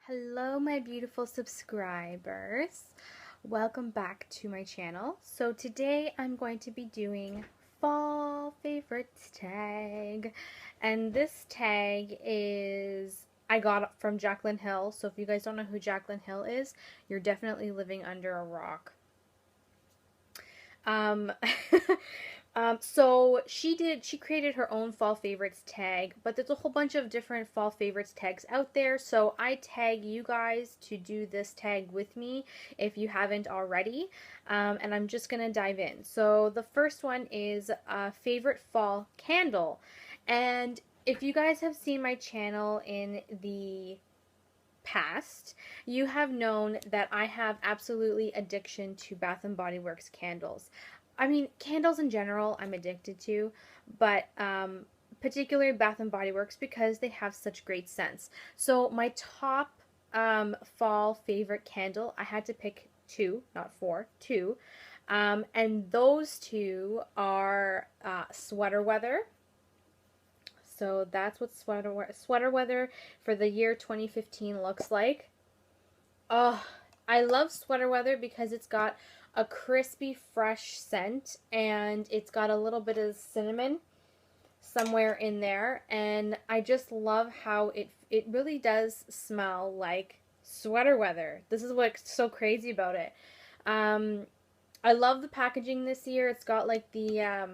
Hello my beautiful subscribers. Welcome back to my channel. So today I'm going to be doing fall favorites tag. And this tag is I got it from Jaclyn Hill. So if you guys don't know who Jaclyn Hill is, you're definitely living under a rock. Um, so she created her own fall favorites tag, but there's a whole bunch of different fall favorites tags out there. So I tag you guys to do this tag with me if you haven't already. And I'm just gonna dive in. So the first one is a favorite fall candle. And if you guys have seen my channel in the past, you have known that I have absolutely addiction to Bath and Body Works candles. I mean, candles in general I'm addicted to, but particularly Bath and Body Works because they have such great scents. So my top fall favorite candle, I had to pick two, not four, two. And those two are Sweater Weather. So that's what sweater weather for the year 2015 looks like. Oh, I love sweater weather because it's got a crispy, fresh scent and it's got a little bit of cinnamon somewhere in there. And I just love how it really does smell like sweater weather. This is what's so crazy about it. I love the packaging this year. It's got like the,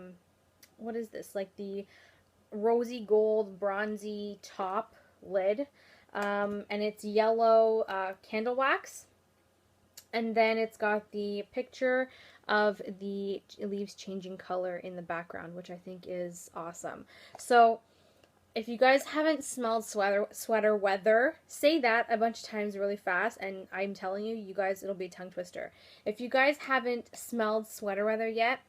what is this? Like the rosy gold bronzy top lid, and it's yellow candle wax, and then it's got the picture of the leaves changing color in the background, which I think is awesome. So if you guys haven't smelled sweater weather, say that a bunch of times really fast, and I'm telling you, you guys, it'll be a tongue twister. If you guys haven't smelled sweater weather yet,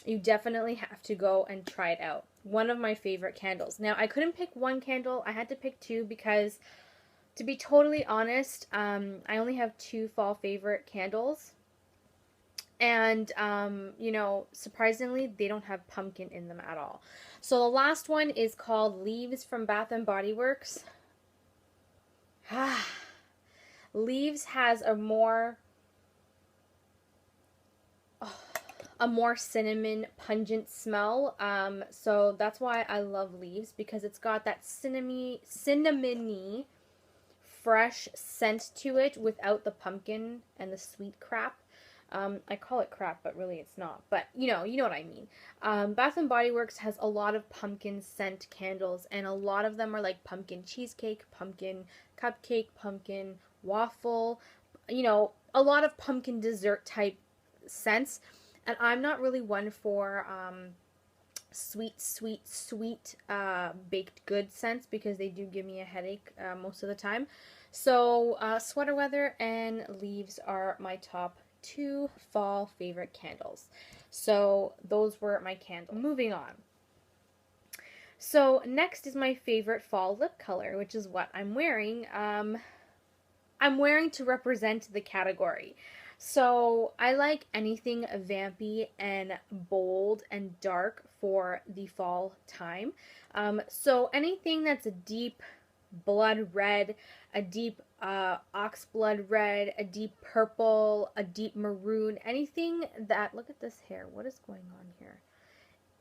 you definitely have to go and try it out. One of my favorite candles. Now, I couldn't pick one candle. I had to pick two because, to be totally honest, I only have two fall favorite candles. And, you know, surprisingly, they don't have pumpkin in them at all. So the last one is called Leaves from Bath and Body Works. Leaves has a more cinnamon pungent smell, so that's why I love Leaves, because it's got that cinnamony fresh scent to it without the pumpkin and the sweet crap. I call it crap, but really it's not, but you know what I mean. Bath and Body Works has a lot of pumpkin scent candles, and a lot of them are like pumpkin cheesecake, pumpkin cupcake, pumpkin waffle, you know, a lot of pumpkin dessert type scents. And I'm not really one for sweet baked good scents because they do give me a headache most of the time. So Sweater Weather and Leaves are my top two fall favorite candles. So those were my candles. Moving on. So next is my favorite fall lip color, which is what I'm wearing. I'm wearing to represent the category. So I like anything vampy and bold and dark for the fall time. So anything that's a deep blood red, a deep ox blood red, a deep purple, a deep maroon, anything that, look at this hair, what is going on here?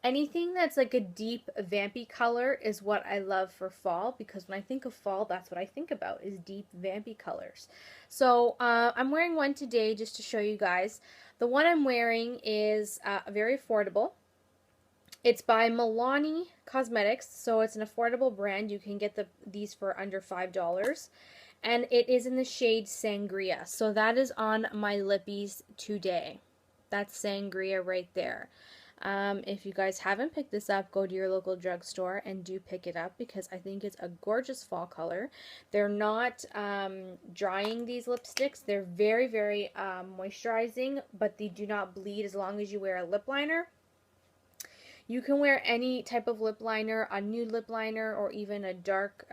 Anything that's like a deep vampy color is what I love for fall, because when I think of fall, that's what I think about, is deep vampy colors. So I'm wearing one today just to show you guys. The one I'm wearing is very affordable. It's by Milani Cosmetics, so it's an affordable brand. You can get these for under $5. And it is in the shade Sangria. So that is on my lippies today. That's Sangria right there. If you guys haven't picked this up, go to your local drugstore and do pick it up, because I think it's a gorgeous fall color. They're not drying, these lipsticks. They're very, very moisturizing, but they do not bleed as long as you wear a lip liner. You can wear any type of lip liner, a nude lip liner, or even a dark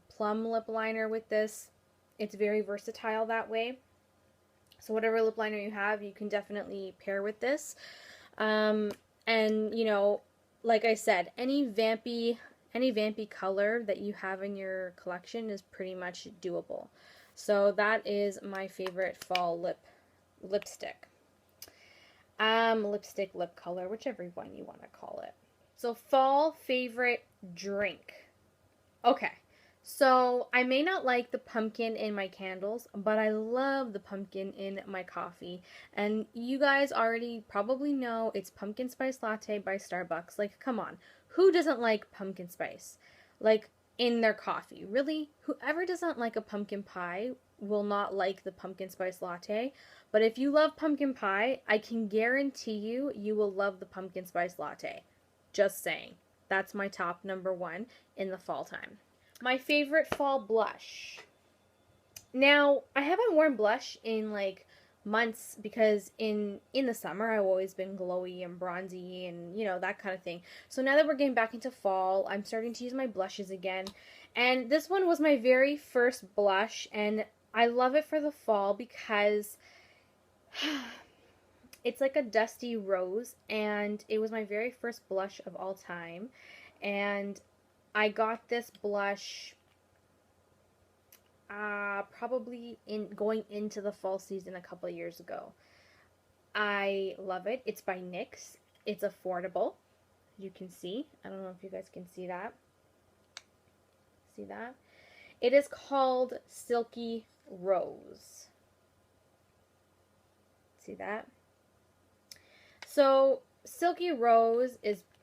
plum lip liner with this. It's very versatile that way. So whatever lip liner you have, you can definitely pair with this. And, you know, like I said, any vampy color that you have in your collection is pretty much doable. So that is my favorite fall lipstick. Lipstick, lip color, whichever one you want to call it. So fall favorite drink. Okay. So I may not like the pumpkin in my candles, but I love the pumpkin in my coffee. And you guys already probably know it's pumpkin spice latte by Starbucks. Like, come on. Who doesn't like pumpkin spice? Like, in their coffee. Really? Whoever doesn't like a pumpkin pie will not like the pumpkin spice latte. But if you love pumpkin pie, I can guarantee you will love the pumpkin spice latte. Just saying. That's my top number one in the fall time. My favorite fall blush. Now, I haven't worn blush in like months because in the summer I've always been glowy and bronzy and that kind of thing. So now that we're getting back into fall, I'm starting to use my blushes again. And this one was my very first blush, and I love it for the fall because it's like a dusty rose, and it was my very first blush of all time. And I got this blush probably going into the fall season a couple of years ago. I love it. It's by NYX. It's affordable. You can see. I don't know if you guys can see that. See that? It is called Silky Rose. See that? So Silky Rose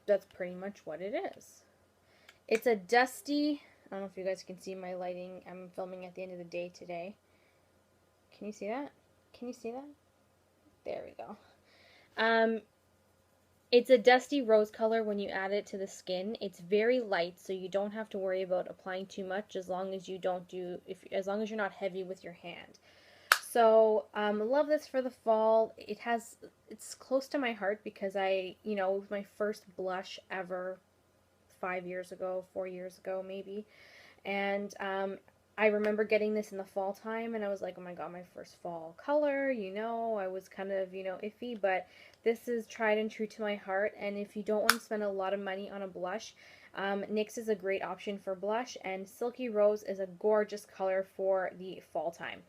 that's pretty much what it is. It's a dusty, I don't know if you guys can see my lighting. I'm filming at the end of the day today. Can you see that? Can you see that? There we go. It's a dusty rose color when you add it to the skin. It's very light, so you don't have to worry about applying too much as long as as long as you're not heavy with your hand. So, love this for the fall. It's close to my heart because it was my first blush ever 4 years ago maybe. And I remember getting this in the fall time, and I was like, oh my god, my first fall color, I was kind of, iffy, but this is tried and true to my heart. And if you don't want to spend a lot of money on a blush, NYX is a great option for blush, and Silky Rose is a gorgeous color for the fall time.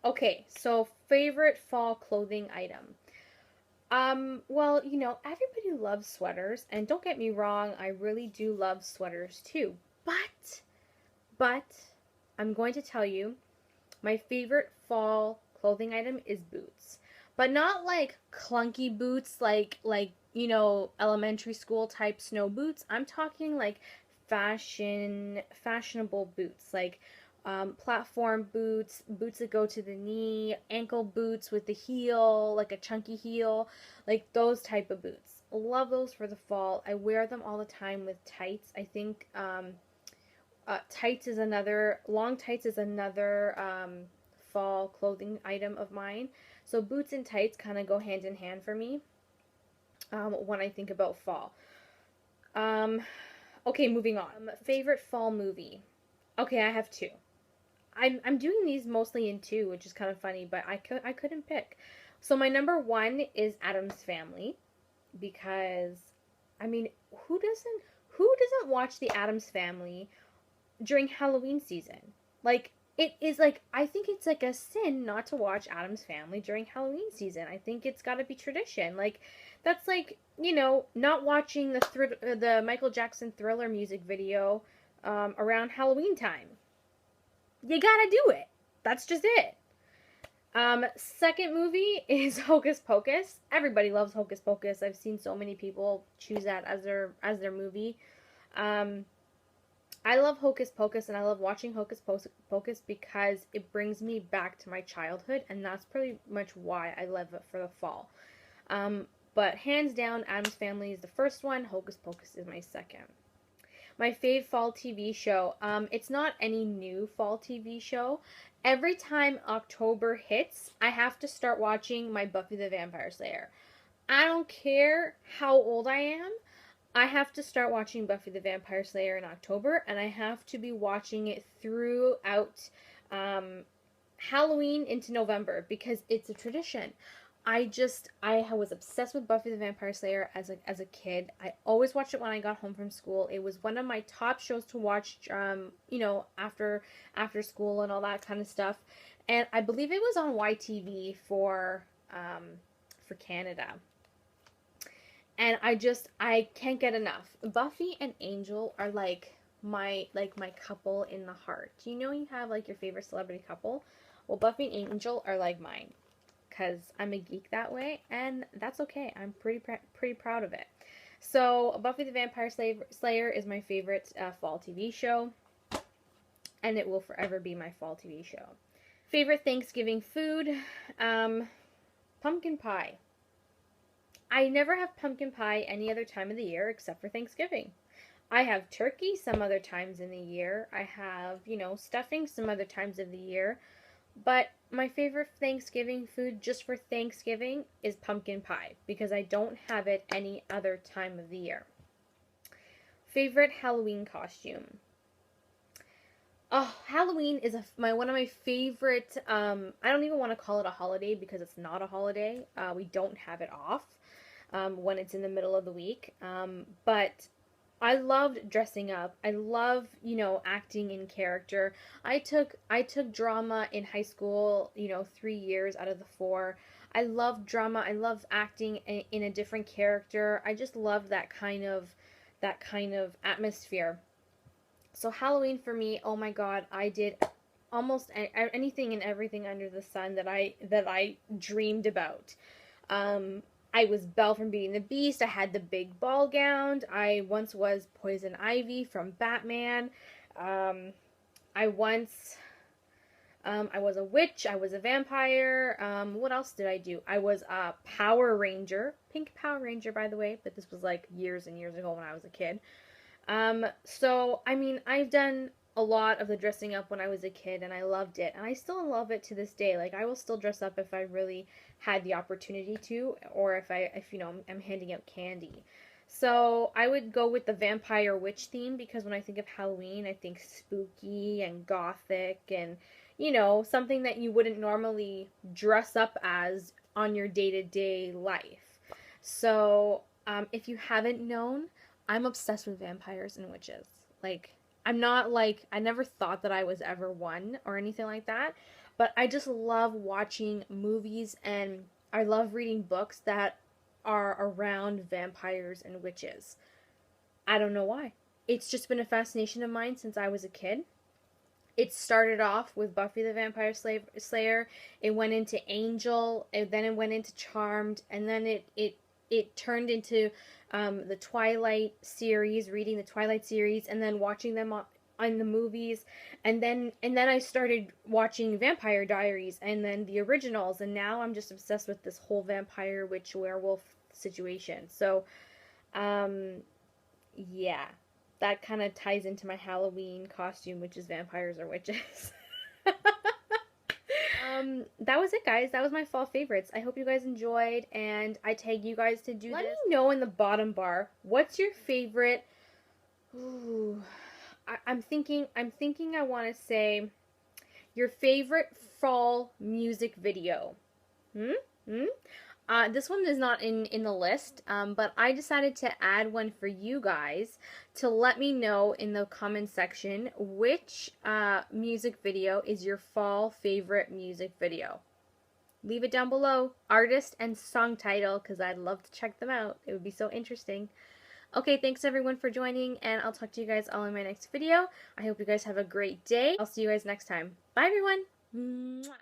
Okay, so favorite fall clothing item. Well, everybody loves sweaters, and don't get me wrong, I really do love sweaters too. But I'm going to tell you, my favorite fall clothing item is boots. But not like clunky boots like elementary school type snow boots. I'm talking like fashionable boots, like platform boots, boots that go to the knee, ankle boots with the heel, like a chunky heel, like those type of boots. Love those for the fall. I wear them all the time with tights. I think long tights is another fall clothing item of mine. So boots and tights kind of go hand in hand for me when I think about fall. Okay, moving on. Favorite fall movie. Okay, I have two. I'm doing these mostly in two, which is kind of funny, but I couldn't pick. So my number one is Addams Family, because I mean, who doesn't watch the Addams Family during Halloween season? Like, it is like, I think it's like a sin not to watch Addams Family during Halloween season. I think it's got to be tradition. Like, that's like, not watching the Michael Jackson Thriller music video around Halloween time. You gotta do it. That's just it. Second movie is Hocus Pocus. Everybody loves Hocus Pocus. I've seen so many people choose that as their movie. I love Hocus Pocus, and I love watching Hocus Pocus because it brings me back to my childhood, and that's pretty much why I love it for the fall. But hands down, Addams Family is the first one. Hocus Pocus is my second. My fave fall TV show. It's not any new fall TV show. Every time October hits, I have to start watching my Buffy the Vampire Slayer. I don't care how old I am. I have to start watching Buffy the Vampire Slayer in October, and I have to be watching it throughout Halloween into November because it's a tradition. I was obsessed with Buffy the Vampire Slayer as a kid. I always watched it when I got home from school. It was one of my top shows to watch, you know, after school and all that kind of stuff. And I believe it was on YTV for Canada. And I can't get enough. Buffy and Angel are like my couple in the heart. You know, you have like your favorite celebrity couple. Well, Buffy and Angel are like mine because I'm a geek that way, and that's okay. I'm pretty proud of it. So, Buffy the Vampire Slayer is my favorite fall TV show, and it will forever be my fall TV show. Favorite Thanksgiving food? Um, Pumpkin pie. I never have pumpkin pie any other time of the year except for Thanksgiving. I have turkey some other times in the year. I have, you know, stuffing some other times of the year. But my favorite Thanksgiving food just for Thanksgiving is pumpkin pie because I don't have it any other time of the year. Favorite Halloween costume? Oh, Halloween is one of my favorite. I don't even want to call it a holiday because it's not a holiday. We don't have it off when it's in the middle of the week. But I loved dressing up. I love, you know, acting in character. I took drama in high school, you know, 3 years out of the 4. I love drama. I love acting in a different character. I just love that kind of atmosphere. So Halloween for me, oh my god, I did almost anything and everything under the sun that I dreamed about. Um, I was Belle from Beauty and the Beast. I had the big ball gown. I once was Poison Ivy from Batman. Um, I once, I was a witch. I was a vampire. What else did I do? I was a Power Ranger. Pink Power Ranger, by the way, but this was like years and years ago when I was a kid. So, I mean, I've done a lot of the dressing up when I was a kid and I loved it. And I still love it to this day. Like, I will still dress up if I really had the opportunity to, or if you know, I'm handing out candy. So, I would go with the vampire witch theme because when I think of Halloween, I think spooky and gothic and, you know, something that you wouldn't normally dress up as on your day-to-day life. So, if you haven't known, I'm obsessed with vampires and witches. Like, I'm not like, I never thought that I was ever one or anything like that, but I just love watching movies and I love reading books that are around vampires and witches. I don't know why. It's just been a fascination of mine since I was a kid. It started off with Buffy the Vampire Slayer. It went into Angel, and then it went into Charmed, and then it turned into the Twilight series, reading the Twilight series, and then watching them on the movies, and then I started watching Vampire Diaries, and then the originals, and now I'm just obsessed with this whole vampire witch werewolf situation. So, um, yeah, that kind of ties into my Halloween costume, which is vampires or witches. That was it, guys. That was my fall favorites. I hope you guys enjoyed, and I tag you guys to do Let this. Let me know in the bottom bar, what's your favorite... Ooh, I'm thinking I want to say your favorite fall music video. Hmm? Hmm? This one is not in the list, but I decided to add one for you guys to let me know in the comment section which music video is your fall favorite music video. Leave it down below, artist and song title, because I'd love to check them out. It would be so interesting. Okay, thanks everyone for joining, and I'll talk to you guys all in my next video. I hope you guys have a great day. I'll see you guys next time. Bye, everyone. Mwah.